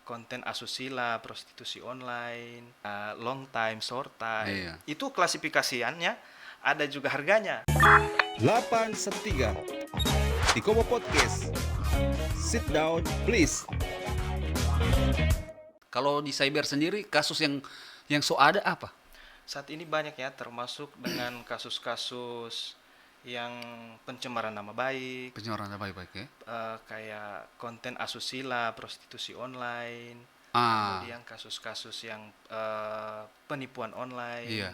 konten asusila, prostitusi online, long time, short time. Iya. Itu klasifikasiannya, ada juga harganya. 813 di Komo Podcast. Sit down please. Kalau di cyber sendiri kasus yang so ada apa? Saat ini banyak ya, termasuk dengan kasus-kasus yang pencemaran nama baik, Pencemaran nama baik ya. kayak konten asusila, prostitusi online, Ah, kemudian kasus-kasus yang penipuan online, Iya.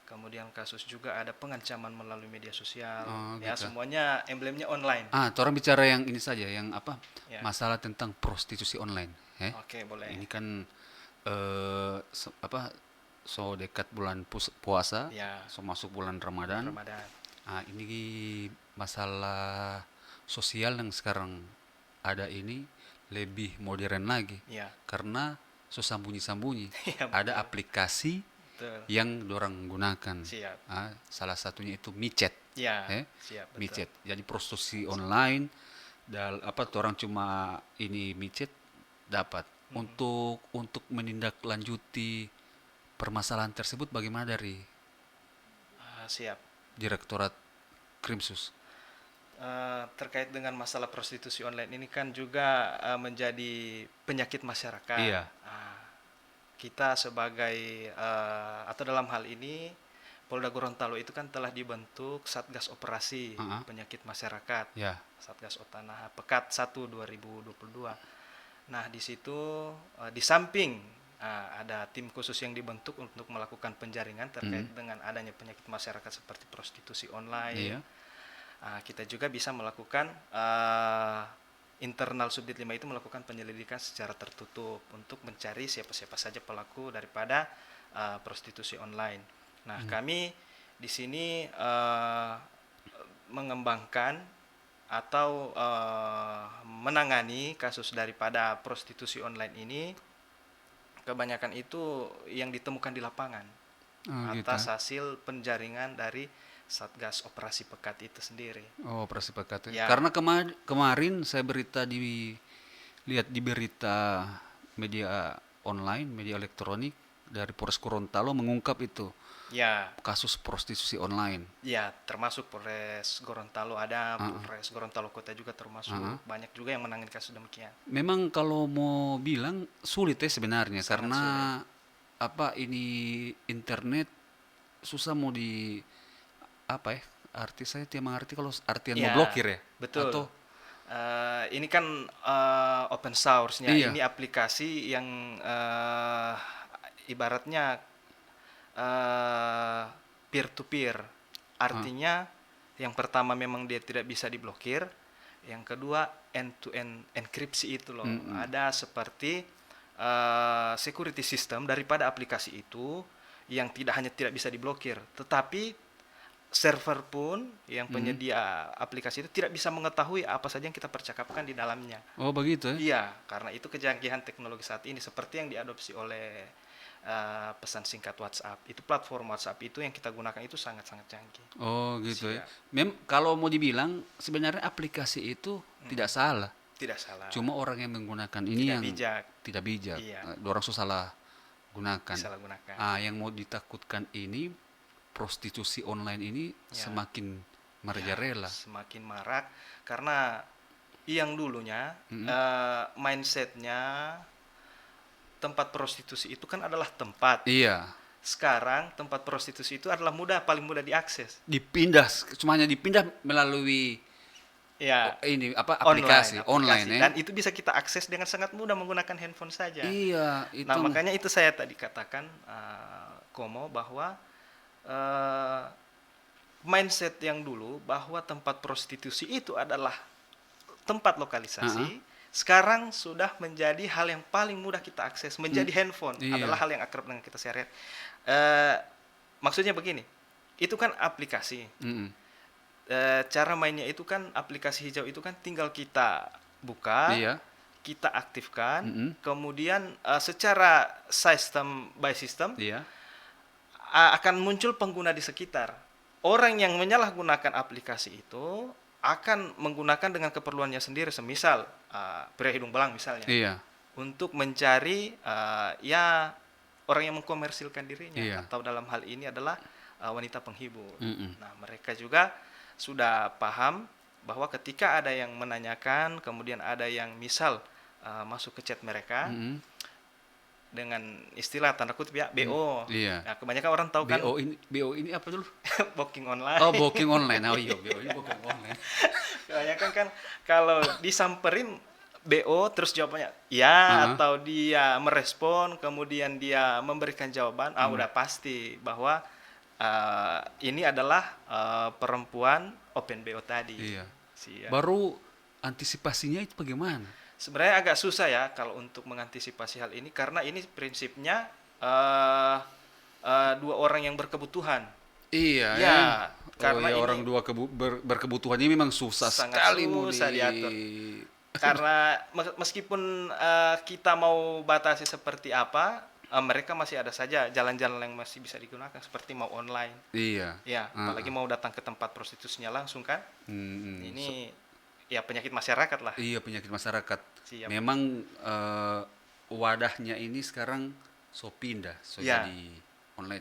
kemudian kasus juga ada pengancaman melalui media sosial, Oh, ya gitu. semuanya emblemnya online. orang bicara yang ini saja, yang apa? Ya. Masalah tentang prostitusi online, Oke, boleh. Ini kan so dekat bulan puasa, Ya. so masuk bulan Ramadan. Ramadan. Ini masalah sosial yang sekarang ada ini lebih modern lagi, Ya. karena so sambunyi-sambunyi. Ya, Ada aplikasi betul. yang dorang gunakan. Siap. Salah satunya itu micet. Ya, Eh, siap, betul. Micet. Jadi prostitusi online, orang cuma ini micet dapat. Untuk menindaklanjuti permasalahan tersebut, bagaimana dari Siap. Direktorat Krimsus? Terkait dengan masalah prostitusi online ini kan juga menjadi penyakit masyarakat. Iya. Kita sebagai atau dalam hal ini Polda Gorontalo itu kan telah dibentuk Satgas Operasi Penyakit Masyarakat. Ya. Satgas Otanaha Pekat 1 2022. Nah, di situ di samping ada tim khusus yang dibentuk untuk melakukan penjaringan terkait dengan adanya penyakit masyarakat seperti prostitusi online. Iya. Kita juga bisa melakukan internal Subdit 5 itu melakukan penyelidikan secara tertutup untuk mencari siapa-siapa saja pelaku daripada prostitusi online. Nah, kami di sini mengembangkan atau menangani kasus daripada prostitusi online ini, kebanyakan itu yang ditemukan di lapangan atas hasil penjaringan dari Satgas Operasi Pekat itu sendiri. Oh, operasi pekat. Ya. Karena kemarin saya lihat di berita media online, media elektronik dari Polres Gorontalo mengungkap itu Ya, kasus prostitusi online. ya, termasuk Polres Gorontalo ada, Polres Gorontalo Kota juga termasuk, banyak juga yang menangani kasus demikian. Memang kalau mau bilang sulit ya sebenarnya, Sangat karena ini internet susah mau di saya tidak mengerti kalau artian Ya, mau blokir ya. betul. Atau Ini kan open source-nya, Iya. ini aplikasi yang ibaratnya peer to peer. Artinya yang pertama memang dia tidak bisa diblokir, yang kedua end to end enkripsi itu loh. Ada seperti security system daripada aplikasi itu yang tidak bisa diblokir, tetapi server pun yang penyedia aplikasi itu tidak bisa mengetahui apa saja yang kita percakapkan di dalamnya. oh begitu ya. Iya, karena itu kecanggihan teknologi saat ini seperti yang diadopsi oleh pesan singkat WhatsApp. Itu platform WhatsApp itu yang kita gunakan itu sangat-sangat canggih. Oh gitu ya. Siap. Kalau mau dibilang sebenarnya aplikasi itu tidak salah. Tidak salah. Cuma orang yang menggunakan ini Tidak yang bijak. tidak bijak. Iya. Orang salah gunakan. Disalahgunakan. Yang mau ditakutkan ini prostitusi online ini semakin merajalela. Semakin marak karena yang dulunya mindsetnya tempat prostitusi itu kan adalah tempat. Iya. Sekarang tempat prostitusi itu adalah paling mudah diakses. Semuanya dipindah melalui Ya, aplikasi online ya. Dan itu bisa kita akses dengan sangat mudah menggunakan handphone saja. Iya, itu. Nah, makanya itu saya tadi katakan Komo bahwa mindset yang dulu bahwa tempat prostitusi itu adalah tempat lokalisasi, sekarang sudah menjadi hal yang paling mudah kita akses, menjadi handphone. Iya. Adalah hal yang akrab dengan kita sehari-hari. Maksudnya begini, itu kan aplikasi. Cara mainnya itu kan aplikasi hijau itu kan tinggal kita buka, Iya. kita aktifkan, kemudian secara sistem by system Iya. akan muncul pengguna di sekitar. Orang yang menyalahgunakan aplikasi itu akan menggunakan dengan keperluannya sendiri. Semisal pria hidung belang misalnya. Iya. untuk mencari ya orang yang mengkomersilkan dirinya, Iya. atau dalam hal ini adalah wanita penghibur. Mm-mm. Nah, mereka juga sudah paham bahwa ketika ada yang menanyakan, kemudian ada yang misal masuk ke chat mereka Mm-mm. dengan istilah tanda kutip ya BO. Iya. Nah, kebanyakan orang tahu kan BO ini apa dulu? booking online. Oh, booking online. Oh iya, BO ini booking online. Kebanyakan kan kalau disamperin BO terus jawabannya ya, atau dia merespon kemudian dia memberikan jawaban, udah pasti bahwa ini adalah perempuan open BO tadi. Iya. Siap. Baru antisipasinya itu bagaimana? Sebenarnya agak susah ya kalau untuk mengantisipasi hal ini, karena ini prinsipnya dua orang yang berkebutuhan. Iya Ya, karena karena ini orang dua berkebutuhan ini memang susah sangat sekali mau susah diatur. Karena meskipun kita mau batasi seperti apa, mereka masih ada saja jalan-jalan yang masih bisa digunakan, seperti mau online. Iya. Ya, apalagi mau datang ke tempat prostitusinya langsung kan. Ini ya penyakit masyarakat lah. Iya, penyakit masyarakat. Siap. Memang wadahnya ini sekarang so pindah, so Ya. jadi online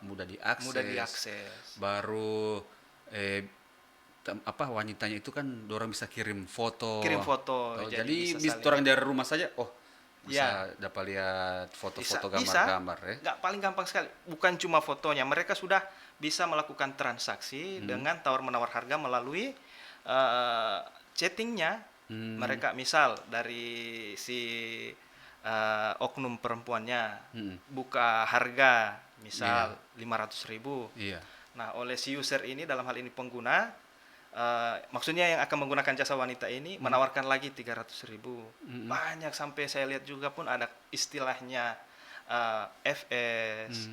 mudah diakses. Mudah diakses. Baru wanitanya itu kan orang bisa kirim foto. Kirim foto, Oh, jadi jadi bisa saling- orang dari rumah saja bisa Ya. dapat lihat foto-foto Bisa. gambar-gambar ya. Nggak, paling gampang sekali. Bukan cuma fotonya, mereka sudah bisa melakukan transaksi dengan tawar-menawar harga melalui chattingnya. Mereka misal dari si oknum perempuannya buka harga misal 500.000. Iya. Nah, oleh si user ini, dalam hal ini pengguna, maksudnya yang akan menggunakan jasa wanita ini menawarkan lagi 300.000. Banyak, sampai saya lihat juga pun ada istilahnya FS.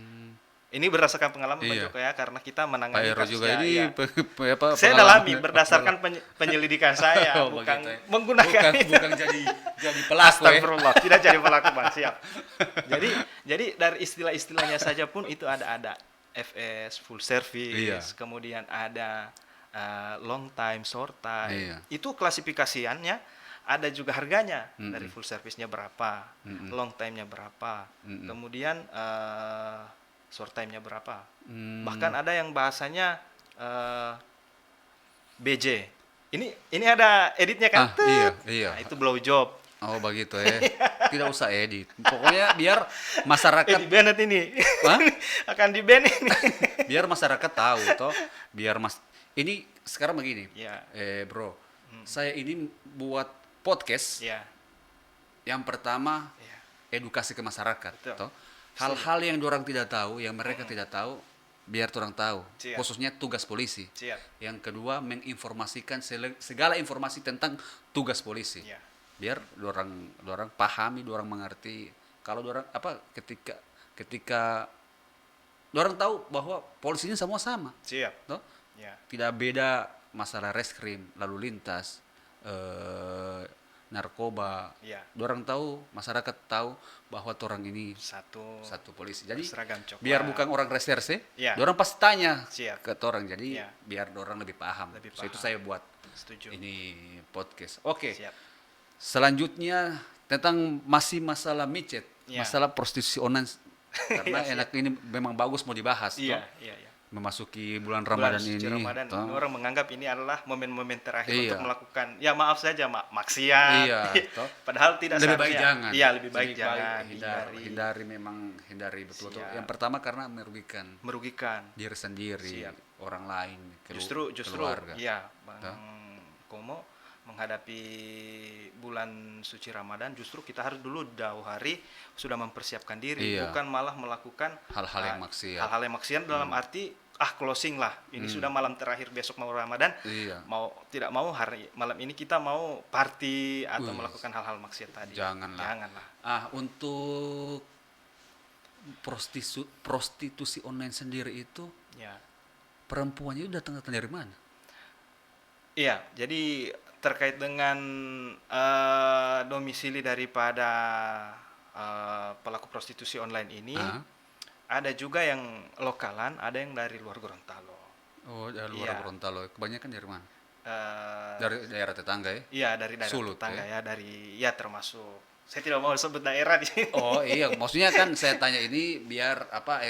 Ini berdasarkan pengalaman Pak Iya. Joko ya, karena kita Pak menangani Ero juga kasusnya, ini ya. Saya pengalaman- dalami berdasarkan penyelidikan saya, Oh, bukan begitu ya. menggunakan itu. bukan jadi pelaku ya. Astagfirullah, tidak jadi pelaku Bang, siap. Jadi dari istilah-istilahnya saja pun itu ada FS, full service, Iya. kemudian ada long time, short time. Iya. Itu klasifikasiannya, ada juga harganya. Dari full service-nya berapa, long time-nya berapa, kemudian short time-nya berapa. Bahkan ada yang bahasanya BJ. Ini ada editnya kan? Iya. Nah, itu blow job. Oh, begitu ya. Tidak usah edit. Pokoknya biar masyarakat Di Bennett ini. Hah? Akan di ban ini. biar masyarakat tahu toh, ini sekarang begini. Ya. Bro. Saya ini buat podcast. Ya. Yang pertama Ya. edukasi ke masyarakat, Betul. toh. Hal-hal yang orang tidak tahu, yang mereka tidak tahu, biar orang tahu. Siap. Khususnya tugas polisi. Siap. Yang kedua, menginformasikan segala informasi tentang tugas polisi. Ya. Biar orang pahami, orang mengerti. Kalau orang ketika orang tahu bahwa polisinya semua sama, Siap. toh. Ya. Tidak beda masalah reskrim, lalu lintas, narkoba. Ya. Orang tahu, masyarakat tahu bahwa orang ini Satu polisi. Jadi seragam coklat. biar bukan orang reserse, Ya. orang pasti tanya Siap. ke orang. Jadi Ya. biar orang lebih paham. Lebih So, itu paham. saya buat Setuju. ini podcast. Oke. Siap. Selanjutnya tentang masih masalah micet, Ya. masalah prostitusi online. Karena Ya, enak ini memang bagus mau dibahas. Iya, toh. iya, iya. Memasuki bulan Bulan Ramadan suci ini. Ramadan, toh. orang menganggap ini adalah momen-momen terakhir Iya. untuk melakukan, ya maaf saja, maksiat. Iya, toh. Padahal tidak Lebih baik seharusnya. jangan. Iya, lebih baik jangan. Hindari betul. Siap. Yang pertama karena merugikan Merugikan. diri sendiri, Siap. orang lain, Justru, keluarga. iya, Bang Toh. Komo, menghadapi bulan suci Ramadan, justru kita harus dulu jauh hari sudah mempersiapkan diri, Iya. bukan malah melakukan Hal-hal yang maksiat. Hal-hal yang maksiat dalam arti closing lah. Ini sudah malam terakhir, besok mau Ramadan. Iya. Mau tidak mau malam ini kita mau party atau Wih. melakukan hal-hal maksiat tadi. Janganlah. Janganlah. Untuk prostitusi online sendiri itu Ya. perempuannya itu datang dari mana? Iya, jadi terkait dengan domisili daripada pelaku prostitusi online ini, ada juga yang lokalan, ada yang dari luar Gorontalo. Oh, dari Iya. luar Gorontalo. Kebanyakan dari mana? Eh, Dari daerah tetangga ya? Iya, dari daerah Sulut, tetangga ya, dari ya termasuk Saya tidak mau sebut daerah di sini. Oh iya, maksudnya kan saya tanya ini biar apa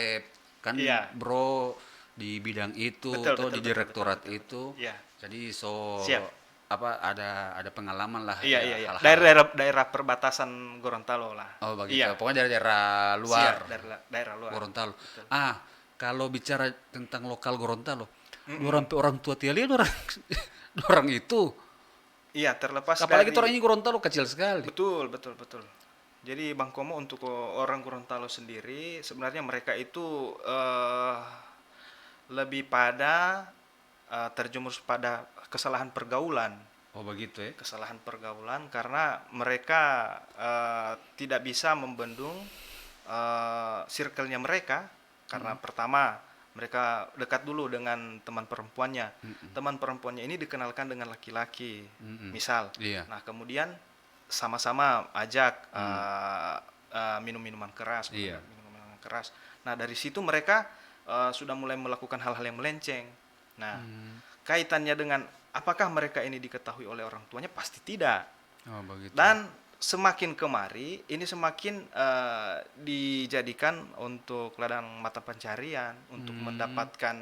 kan Iya. bro di bidang itu Betul, atau betul, di betul, direktorat betul, betul, itu, betul. Iya. jadi so Siap. apa ada pengalaman lah Iya, ya, iya, iya. hal-hal. Daerah perbatasan Gorontalo lah. Oh begitu. Iya. Pokoknya daerah luar Siap, daerah luar. Gorontalo. Betul. Kalau bicara tentang lokal Gorontalo, orang tua Tiali orang itu. Iya, terlepas Apalagi dari orang ini Gorontalo kecil sekali. betul, betul, betul. Jadi Bang Komo untuk orang Gorontalo sendiri sebenarnya mereka itu lebih pada terjumus pada kesalahan pergaulan. Oh begitu ya. Kesalahan pergaulan karena mereka tidak bisa membendung circle-nya mereka karena pertama mereka dekat dulu dengan teman perempuannya. Teman perempuannya ini dikenalkan dengan laki-laki, misal. Iya. Nah kemudian sama-sama ajak minum minuman keras, Iya. minuman keras. Nah dari situ mereka sudah mulai melakukan hal-hal yang melenceng. Nah kaitannya dengan apakah mereka ini diketahui oleh orang tuanya? Pasti tidak. Oh begitu. Dan semakin kemari ini semakin dijadikan untuk ladang mata pencarian untuk mendapatkan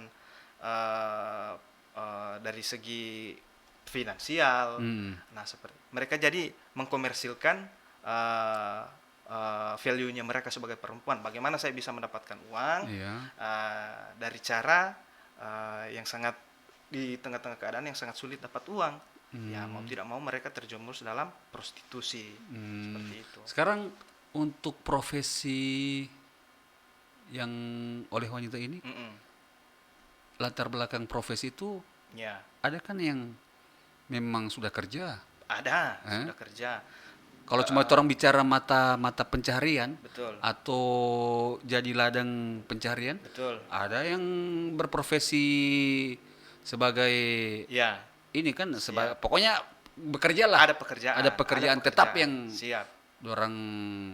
dari segi finansial. Nah seperti mereka jadi mengkomersilkan value-nya mereka sebagai perempuan. Bagaimana saya bisa mendapatkan uang Iya. dari cara yang sangat di tengah-tengah keadaan yang sangat sulit dapat uang. Ya mau tidak mau mereka terjerumus dalam prostitusi seperti itu. Sekarang untuk profesi yang oleh wanita ini, latar belakang profesi itu Ya ada kan yang memang sudah kerja. ada sudah kerja. Kalau cuma orang bicara mata pencaharian Betul. atau jadi ladang pencaharian, Betul. ada yang berprofesi sebagai Ya ini kan pokoknya bekerja lah. ada pekerjaan. Ada pekerjaan tetap yang siap. dorang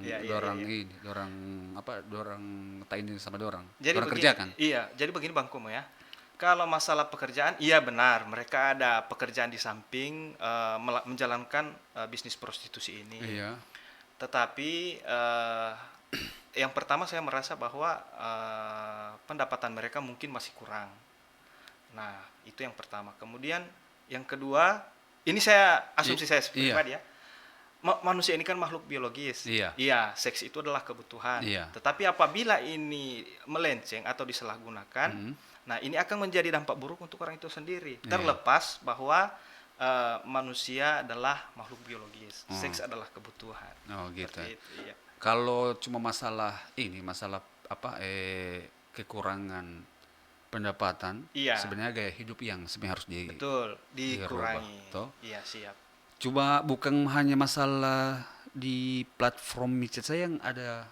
Iya, iya, dorang iya. ini dorang apa dorang tak ini sama dorang Jadi dorang begini, kerjakan. Iya, jadi begini Bang Kumo ya. Kalau masalah pekerjaan, iya benar, mereka ada pekerjaan di samping menjalankan bisnis prostitusi ini. Iya. Tetapi yang pertama saya merasa bahwa pendapatan mereka mungkin masih kurang. Nah, itu yang pertama. Kemudian yang kedua, ini saya asumsi saya pribadi ya. Manusia ini kan makhluk biologis. Iya. Iya, seks itu adalah kebutuhan. Iya. Tetapi apabila ini melenceng atau disalahgunakan, nah ini akan menjadi dampak buruk untuk orang itu sendiri. Terlepas bahwa manusia adalah makhluk biologis, seks adalah kebutuhan. Oh gitu. Seperti itu, iya. Kalau cuma masalah apa kekurangan pendapatan, Iya. sebenarnya gaya hidup yang sebenarnya harus Betul, dikurangi. dirubah, toh? Iya, siap. Coba bukan hanya masalah di platform micet saya yang ada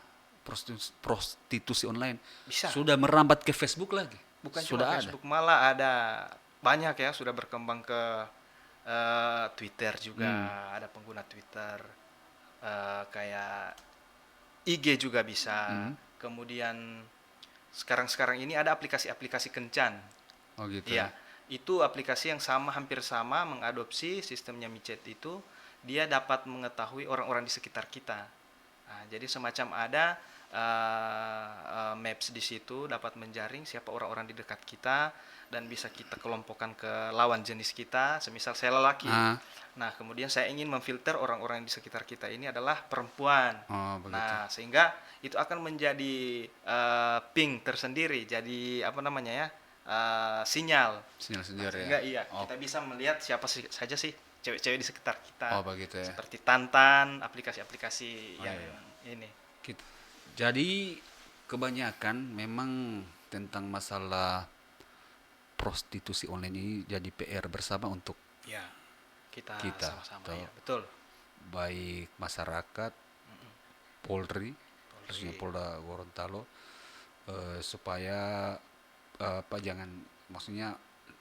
prostitusi online. Bisa. Sudah merambat ke Facebook lagi. Bukan sudah cuma Facebook, malah ada banyak ya sudah berkembang ke Twitter juga, ada pengguna Twitter kayak IG juga bisa. Kemudian sekarang ini ada aplikasi-aplikasi kencan. Oh gitu. Iya, itu aplikasi yang hampir sama mengadopsi sistemnya micet itu, dia dapat mengetahui orang-orang di sekitar kita. Nah, jadi semacam ada maps di situ dapat menjaring siapa orang-orang di dekat kita dan bisa kita kelompokkan ke lawan jenis kita. Semisal saya lelaki. Nah, kemudian saya ingin memfilter orang-orang di sekitar kita ini adalah perempuan. Oh, begitu. Nah, sehingga itu akan menjadi ping tersendiri. Jadi apa namanya ya? Sinyal sendiri sehingga ya. kita bisa melihat siapa saja sih cewek-cewek di sekitar kita. Oh begitu ya. Seperti Tantan, aplikasi-aplikasi yang ini. Gitu. Jadi kebanyakan memang tentang masalah prostitusi online ini jadi PR bersama untuk Ya, kita sama-sama toh. ya, betul. Baik masyarakat, Polri, khususnya Polda Gorontalo, supaya jangan maksudnya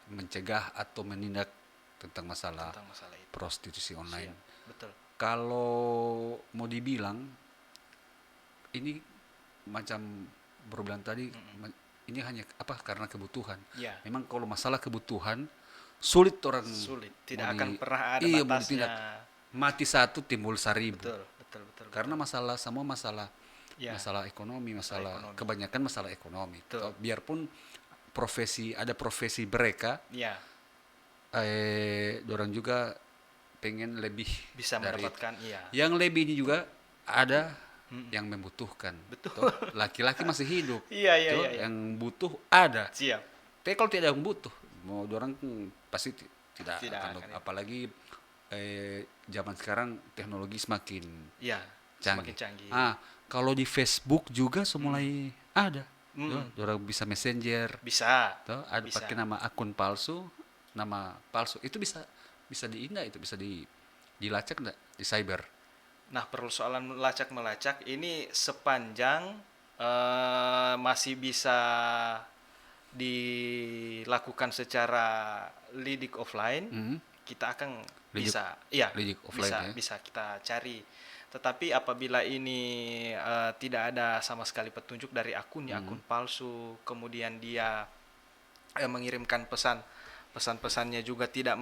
mencegah atau menindak tentang masalah itu. prostitusi online. Siap, betul. Kalau mau dibilang ini macam baru bilang tadi ini hanya karena kebutuhan. Ya. Memang kalau masalah kebutuhan sulit, Tidak mau akan pernah ada mau batasnya. ditindak. Mati satu timbul 1000. Betul. betul, betul. Karena semua masalah Ya, masalah ekonomi, ekonomi. kebanyakan masalah ekonomi. Betul. Biarpun ada profesi mereka, ya dorang juga pengen lebih bisa dari itu. mendapatkan, iya. Yang lebih ini juga ada yang membutuhkan. Betul. Toh, laki-laki masih hidup. Iya, iya, Toh, iya, iya. yang butuh ada. Siap. Tapi kalau tidak ada yang butuh, mau dorang pasti tidak Tidak akan, akan, ya. apalagi zaman sekarang teknologi semakin Iya, canggih. semakin canggih. Kalau di Facebook juga mulai ada. Toh, dorang bisa messenger, Bisa. toh, ada Bisa. pakai nama palsu. Itu bisa itu bisa dilacak enggak di cyber. Nah, persoalan melacak ini sepanjang masih bisa dilakukan secara lidik offline, kita akan bisa, lidik offline, bisa kita cari. Tetapi apabila ini tidak ada sama sekali petunjuk dari akunnya, akun palsu, kemudian dia mengirimkan pesan-pesannya juga tidak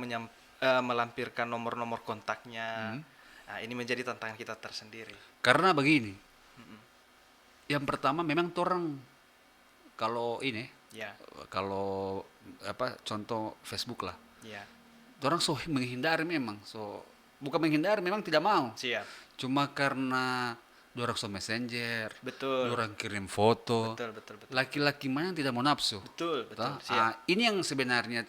melampirkan nomor-nomor kontaknya. Nah, ini menjadi tantangan kita tersendiri. Karena begini, yang pertama memang orang kalau ini, Ya, kalau contoh Facebook lah, ya, orang menghindari memang, bukan menghindari, memang tidak mau. siap. Cuma karena orang messenger, Betul. orang kirim foto, Betul. laki-laki mana yang tidak mau nafsu. Betul. Toh? Siap. Ini yang sebenarnya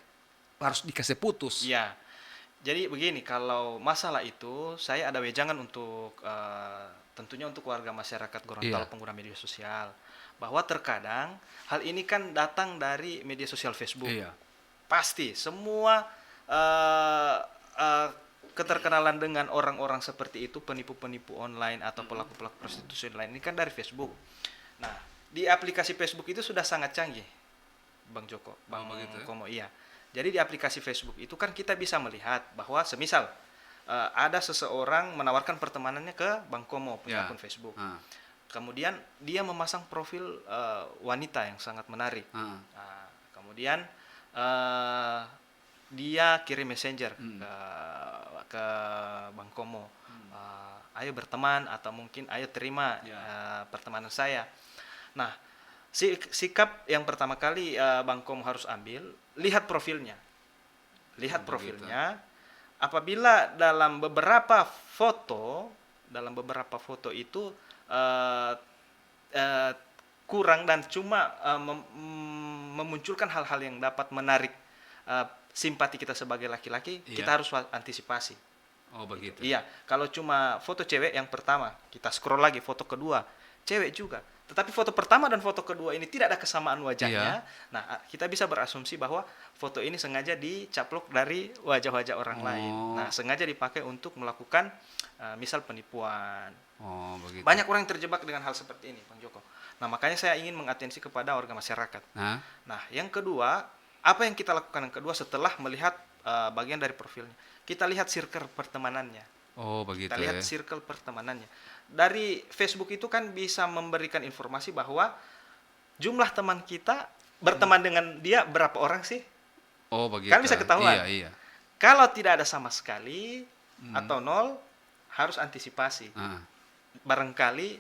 harus dikasih putus. Ya. Jadi begini, kalau masalah itu saya ada wejangan untuk tentunya untuk warga masyarakat Gorontalo pengguna media sosial, bahwa terkadang hal ini kan datang dari media sosial Facebook. Iya. Pasti semua keterkenalan dengan orang-orang seperti itu, penipu-penipu online atau pelaku-pelaku prostitusi online ini kan dari Facebook. Nah, di aplikasi Facebook itu sudah sangat canggih, Bang Joko, Bang begitu ya? Komo, iya. Jadi di aplikasi Facebook itu kan kita bisa melihat bahwa semisal ada seseorang menawarkan pertemanannya ke Bang Komo punya akun Facebook. Kemudian dia memasang profil wanita yang sangat menarik. Nah, kemudian dia kirim messenger ke Bang Komo, ayo berteman atau mungkin ayo terima pertemanan saya. Nah, sikap yang pertama kali Bang Komo harus ambil, lihat profilnya. Apabila dalam beberapa foto itu kurang dan cuma memunculkan hal-hal yang dapat menarik simpati kita sebagai laki-laki, kita harus antisipasi. Oh begitu. Iya, kalau cuma foto cewek yang pertama, kita scroll lagi foto kedua, cewek juga. Tetapi foto pertama dan foto kedua ini tidak ada kesamaan wajahnya. Nah, kita bisa berasumsi bahwa foto ini sengaja dicaplok dari wajah-wajah orang lain. Nah, sengaja dipakai untuk melakukan misal penipuan. Oh, begitu. Banyak orang yang terjebak dengan hal seperti ini, Bang Joko. Nah, makanya saya ingin mengatensi kepada warga masyarakat. Nah, yang kedua, apa yang kita lakukan yang kedua setelah melihat bagian dari profilnya? Kita lihat circle pertemanannya. Oh, begitu. Kita lihat circle pertemanannya. Dari Facebook itu kan bisa memberikan informasi bahwa jumlah teman kita berteman dengan dia berapa orang sih? Oh, begitu. Kan bisa ketahuan. Iya. Kalau tidak ada sama sekali atau nol, harus antisipasi. Barangkali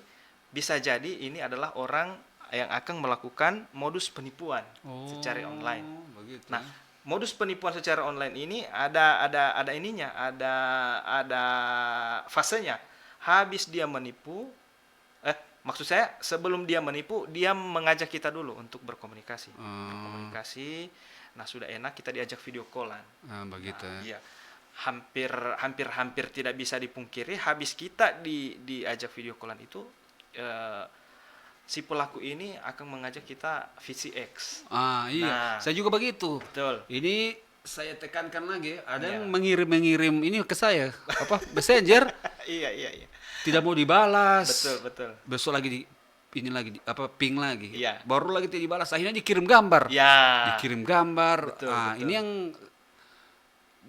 bisa jadi ini adalah orang yang akan melakukan modus penipuan secara online. Begitu. Nah, modus penipuan secara online ini ada fasenya. Habis dia menipu, maksud saya sebelum dia menipu, dia mengajak kita dulu untuk berkomunikasi. Nah, sudah enak kita diajak video callan. Begitu. Iya. Hampir tidak bisa dipungkiri, habis kita diajak video callan itu si pelaku ini akan mengajak kita VCX. Iya. Nah, Saya juga begitu. betul. Ini saya tekankan lagi, ada yang mengirim ini ke saya, messenger. Iya. Tidak mau dibalas. Betul. Besok lagi ping lagi. Iya. Baru lagi tidak dibalas, akhirnya dikirim gambar. Ya. Dikirim gambar. Betul. Ini yang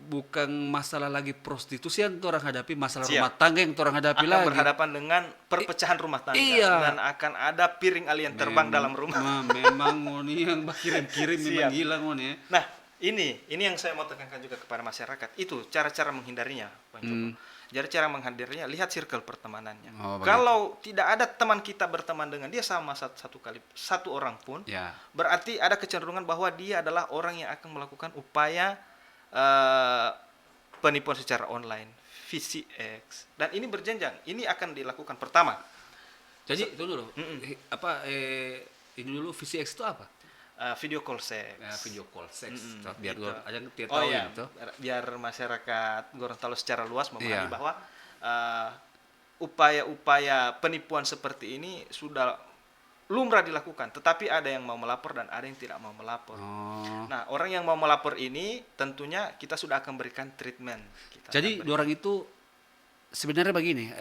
bukan masalah lagi prostitusi yang orang hadapi, masalah rumah tangga yang orang hadapi akan lagi. berhadapan dengan perpecahan rumah tangga. Iya. Dan akan ada piring alien terbang dalam rumah. Memang ini yang kirim-kirim memang gila ini. Nah, ini yang saya mau tekankan juga kepada masyarakat. Itu cara-cara menghindarinya, Bang Joko. Jadi cara menghadirnya lihat circle pertemanannya. Oh, begitu. Kalau tidak ada teman kita berteman dengan dia sama satu orang pun, Ya. berarti ada kecenderungan bahwa dia adalah orang yang akan melakukan upaya penipuan secara online, VCX. Dan ini berjenjang. Ini akan dilakukan pertama. Jadi itu dulu. Ini dulu VCX itu apa? Video call sex. Ya, video call seks. Mm-mm, Biar gitu. ada yang tidak Oh tahu iya, gitu. biar masyarakat Gorontalo secara luas memahami Iya. bahwa upaya-upaya penipuan seperti ini sudah lumrah dilakukan, tetapi ada yang mau melapor dan ada yang tidak mau melapor. Oh. Nah, orang yang mau melapor ini tentunya kita sudah akan berikan treatment. Jadi dorang itu sebenarnya begini,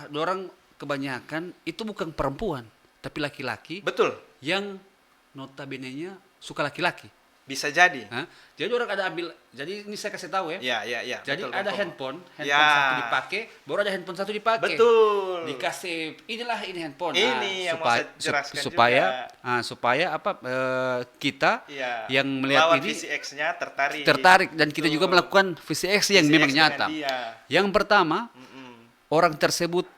dorang kebanyakan itu bukan perempuan, tapi laki-laki Betul, yang notabene-nya suka laki-laki. bisa jadi. Hah? Jadi orang ada ambil, jadi ini saya kasih tahu ya. Ya. Jadi betul, ada Bang Komo. handphone Ya. satu dipakai, baru ada handphone satu dipakai. Betul. Dikasih inilah ini handphone. Ini yang mau saya jelaskan supaya kita Iya. yang melihat lawan ini VCX-nya tertarik. tertarik dan kita juga Betul. melakukan VCX yang VCX memang dengan nyata. dia. Yang pertama, Mm-mm. orang tersebut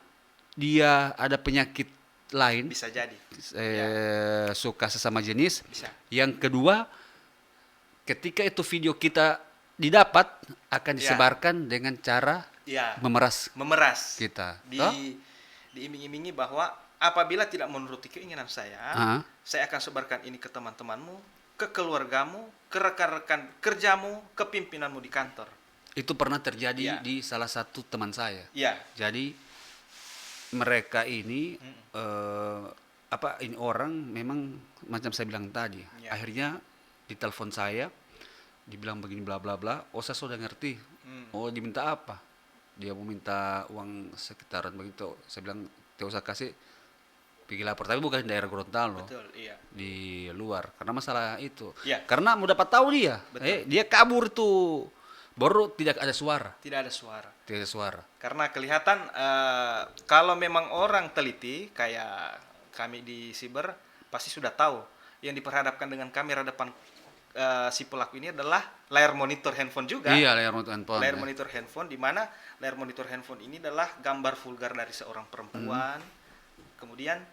dia ada penyakit lain, Bisa jadi. suka sesama jenis. Bisa. Yang kedua, ketika itu video kita didapat akan Ya. disebarkan dengan cara Iya. memeras Memeras. kita. Toh? Diiming-imingi bahwa apabila tidak menuruti keinginan Ah. saya akan sebarkan ini ke teman-temanmu, ke keluargamu, ke rekan-rekan kerjamu, ke pimpinanmu di kantor. Itu pernah terjadi Ya. di salah satu teman saya. Iya. Jadi mereka ini ini orang memang macam saya bilang tadi. Ya. Akhirnya ditelepon saya, dibilang begini bla bla bla. Oh, saya sudah ngerti. Oh, diminta apa? Dia mau minta uang sekitaran begitu. Saya bilang tidak usah kasih, pergi lapor. Tapi bukan di daerah Gorontalo, Betul, iya. di luar. Karena masalah itu. Ya. Karena mau dapat tahu dia, Betul. dia kabur tuh. Baru tidak ada suara. Tidak ada suara. Tidak ada suara. Karena kelihatan kalau memang orang teliti kayak kami di Siber pasti sudah tahu yang diperhadapkan dengan kamera depan si pelaku ini adalah layar monitor handphone juga. Iya, layar monitor handphone. Layar monitor handphone, di mana layar monitor handphone ini adalah gambar vulgar dari seorang perempuan. Kemudian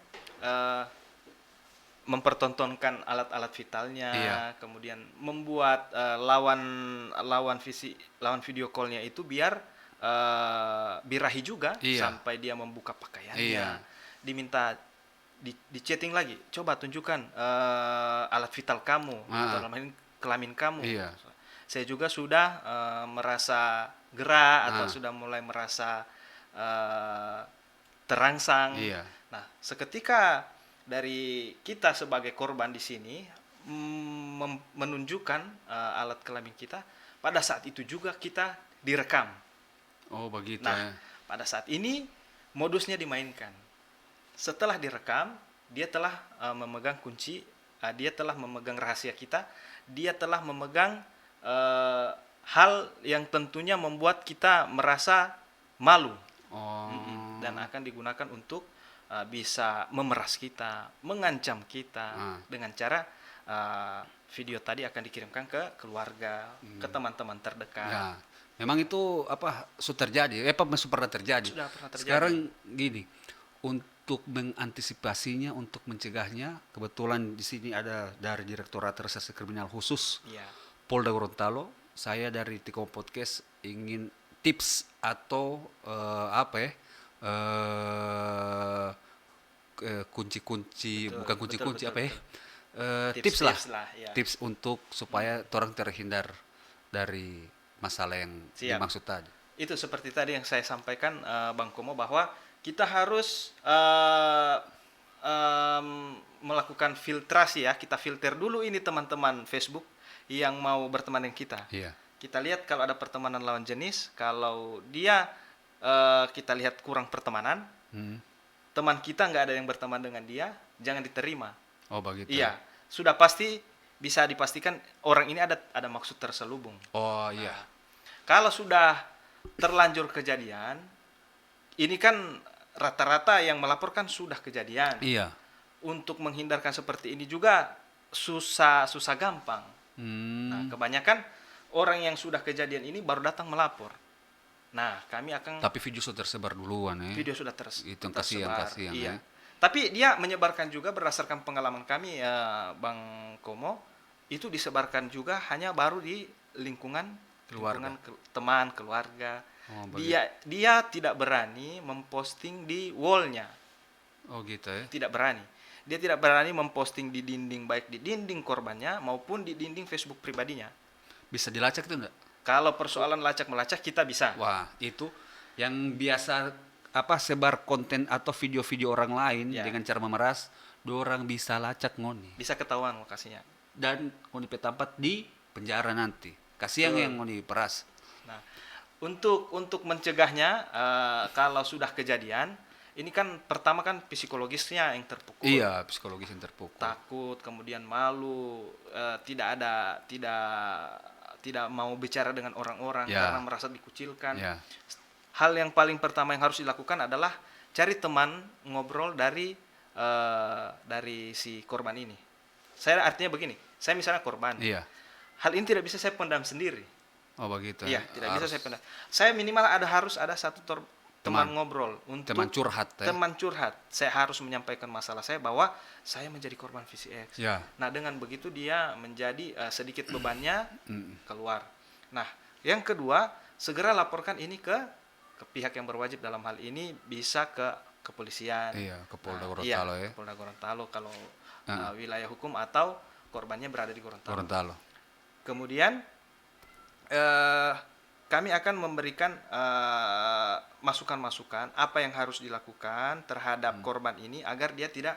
mempertontonkan alat-alat vitalnya, Iya. kemudian membuat lawan video call-nya itu biar birahi juga. Iya. Sampai dia membuka pakaiannya. Iya. Diminta di chatting lagi, coba tunjukkan alat vital kamu atau dalam hal ini kelamin kamu. Iya. Saya juga sudah merasa gerah atau sudah mulai merasa terangsang. Iya. Nah, seketika dari kita sebagai korban di sini menunjukkan alat kelamin kita, pada saat itu juga kita direkam. Oh, begitu Nah, ya. pada saat ini modusnya dimainkan. Setelah direkam, dia telah memegang kunci, dia telah memegang rahasia kita, dia telah memegang hal yang tentunya membuat kita merasa malu. Oh. Dan akan digunakan untuk bisa memeras kita, mengancam kita dengan cara video tadi akan dikirimkan ke keluarga, ke teman-teman terdekat. Ya. Memang itu sudah terjadi. Masih pernah terjadi. Sudah pernah terjadi. Sekarang gini, untuk mengantisipasinya, untuk mencegahnya, kebetulan di sini ada dari Direktorat Reserse Kriminal Khusus Iya. Polda Gorontalo. Saya dari Tiko Podcast ingin tips atau kunci-kunci, Betul, bukan kunci-kunci betul. tips lah, ya. tips untuk supaya orang terhindar dari masalah yang Siap. dimaksud tadi. Itu seperti tadi yang saya sampaikan, Bang Komo, bahwa kita harus melakukan filtrasi ya. Kita filter dulu ini teman-teman Facebook yang mau berteman dengan kita. Iya. Kita lihat kalau ada pertemanan lawan jenis, kalau dia kita lihat kurang pertemanan, teman kita nggak ada yang berteman dengan dia, jangan diterima. Oh, begitu. Iya, sudah pasti bisa dipastikan orang ini ada maksud terselubung. Oh, iya. Nah, kalau sudah terlanjur kejadian, ini kan rata-rata yang melaporkan sudah kejadian. Iya. Untuk menghindarkan seperti ini juga susah gampang. Nah, kebanyakan orang yang sudah kejadian ini baru datang melapor. Nah, kami akan Tapi video sudah tersebar duluan ya. video sudah Itu yang kasihan iya. ya. Tapi dia menyebarkan juga berdasarkan pengalaman kami Bang Komo, itu disebarkan juga hanya baru di lingkungan Keluarga. teman, keluarga. Oh, begitu. Dia tidak berani memposting di wallnya, Oh gitu ya. tidak berani. Dia tidak berani memposting di dinding, baik di dinding korbannya maupun di dinding Facebook pribadinya. Bisa dilacak itu enggak? Kalau persoalan lacak melacak kita bisa. Wah, itu yang biasa sebar konten atau video-video orang lain Ya. dengan cara memeras, dorang bisa lacak ngoni. Bisa ketahuan lokasinya. Dan ngoni petampat di penjara nanti. Kasihan yang ngoni peras. Nah, untuk mencegahnya kalau sudah kejadian, ini kan pertama kan psikologisnya yang terpukul. Iya, psikologis yang terpukul. Takut, kemudian malu, tidak mau bicara dengan orang-orang Ya. karena merasa dikucilkan. Ya. Hal yang paling pertama yang harus dilakukan adalah cari teman ngobrol dari si korban ini. Saya artinya begini, saya misalnya korban. Iya. Hal ini tidak bisa saya pendam sendiri. Oh begitu. Iya, ya. tidak bisa Harus saya pendam. Saya minimal harus ada satu teman ngobrol untuk teman curhat ya. teman curhat. Saya harus menyampaikan masalah saya bahwa saya menjadi korban VCX. Ya. Nah, dengan begitu dia menjadi sedikit bebannya Mm. keluar. Nah, yang kedua, segera laporkan ini ke pihak yang berwajib dalam hal ini, bisa ke kepolisian. Iya, ke Polda Nah, Gorontalo iya, ya. Polda Gorontalo kalau Ah. wilayah hukum atau korbannya berada di Gorontalo. Gorontalo. Kemudian kami akan memberikan masukan-masukan apa yang harus dilakukan terhadap korban ini agar dia tidak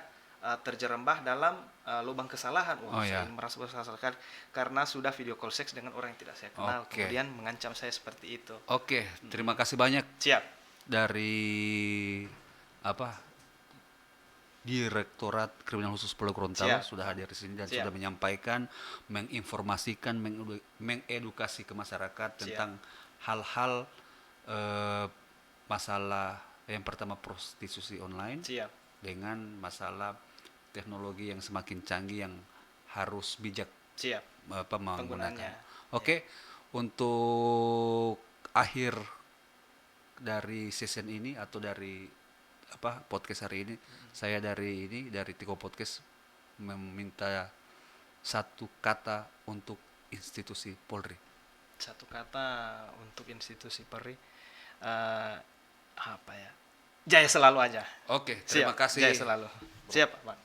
terjerembah dalam lubang kesalahan. Oh, Saya ya. merasa bersalah sekali karena sudah video call seks dengan orang yang tidak saya kenal, Oke. kemudian mengancam saya seperti itu. Oke, terima kasih banyak Siap. dari Direktorat Kriminal Khusus Polda Gorontalo Siap. sudah hadir di sini dan Siap. sudah menyampaikan, menginformasikan, mengedukasi ke masyarakat tentang hal-hal masalah yang pertama prostitusi online Siap. dengan masalah teknologi yang semakin canggih yang harus bijak Siap. menggunakan. Penggunaannya. Oke, untuk akhir dari season ini atau dari podcast hari ini, saya dari Tiko Podcast meminta satu kata untuk institusi Polri. Satu kata untuk institusi Polri, apa ya? Jaya selalu aja. Oke, terima Siap. kasih. Jaya selalu. Siap, Pak.